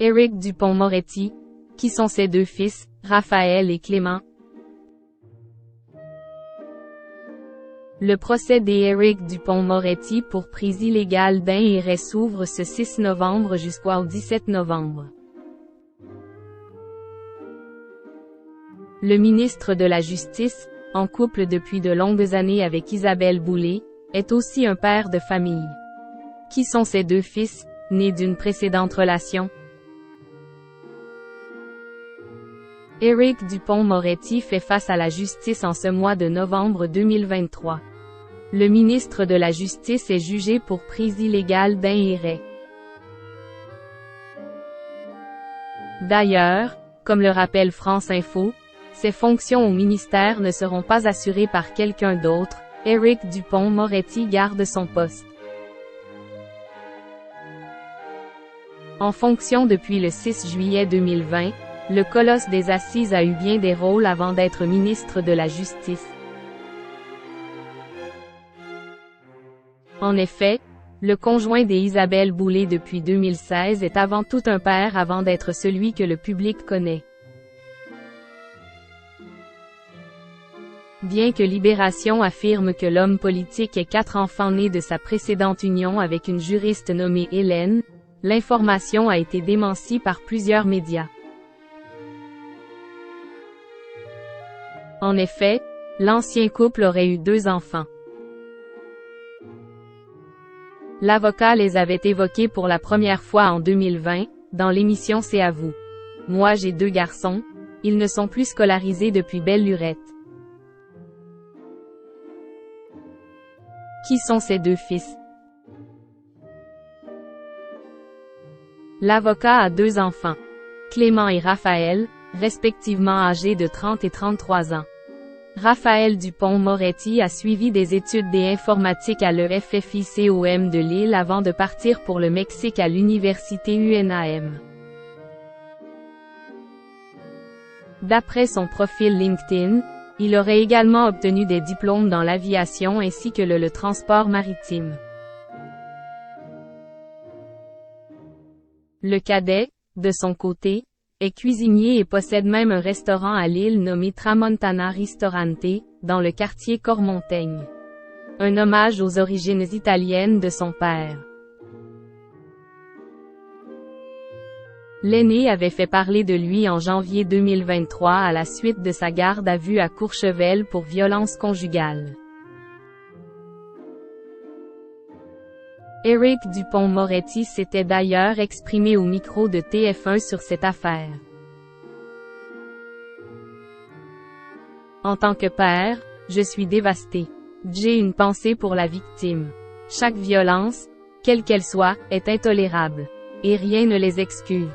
Éric Dupond-Moretti. Qui sont ses deux fils, Raphaël et Clément? Le procès d'Éric Dupond-Moretti pour prise illégale d'un et Ray s'ouvre ce 6 novembre jusqu'au 17 novembre. Le ministre de la Justice, en couple depuis de longues années avec Isabelle Boulay, est aussi un père de famille. Qui sont ses deux fils, nés d'une précédente relation? Éric Dupond-Moretti fait face à la justice en ce mois de novembre 2023. Le ministre de la Justice est jugé pour prise illégale d'un et Ray. D'ailleurs, comme le rappelle France Info, ses fonctions au ministère ne seront pas assurées par quelqu'un d'autre. Éric Dupond-Moretti garde son poste. En fonction depuis le 6 juillet 2020, le colosse des Assises a eu bien des rôles avant d'être ministre de la Justice. En effet, le conjoint d'Isabelle Boulay depuis 2016 est avant tout un père avant d'être celui que le public connaît. Bien que Libération affirme que l'homme politique ait 4 enfants nés de sa précédente union avec une juriste nommée Hélène, l'information a été démentie par plusieurs médias. En effet, l'ancien couple aurait eu 2 enfants. L'avocat les avait évoqués pour la première fois en 2020, dans l'émission C'est à vous. Moi j'ai 2 garçons, ils ne sont plus scolarisés depuis belle lurette. Qui sont ces deux fils? L'avocat a 2 enfants, Clément et Raphaël, respectivement âgés de 30 et 33 ans. Raphaël Dupond-Moretti a suivi des études d'informatique à l'EFFICOM de Lille avant de partir pour le Mexique à l'université UNAM. D'après son profil LinkedIn, il aurait également obtenu des diplômes dans l'aviation ainsi que le transport maritime. Le cadet, de son côté, est cuisinier et possède même un restaurant à Lille nommé Tramontana Ristorante, dans le quartier Cormontaigne. Un hommage aux origines italiennes de son père. L'aîné avait fait parler de lui en janvier 2023 à la suite de sa garde à vue à Courchevel pour violence conjugale. Éric Dupond-Moretti s'était d'ailleurs exprimé au micro de TF1 sur cette affaire. En tant que père, je suis dévasté. J'ai une pensée pour la victime. Chaque violence, quelle qu'elle soit, est intolérable. Et rien ne les excuse.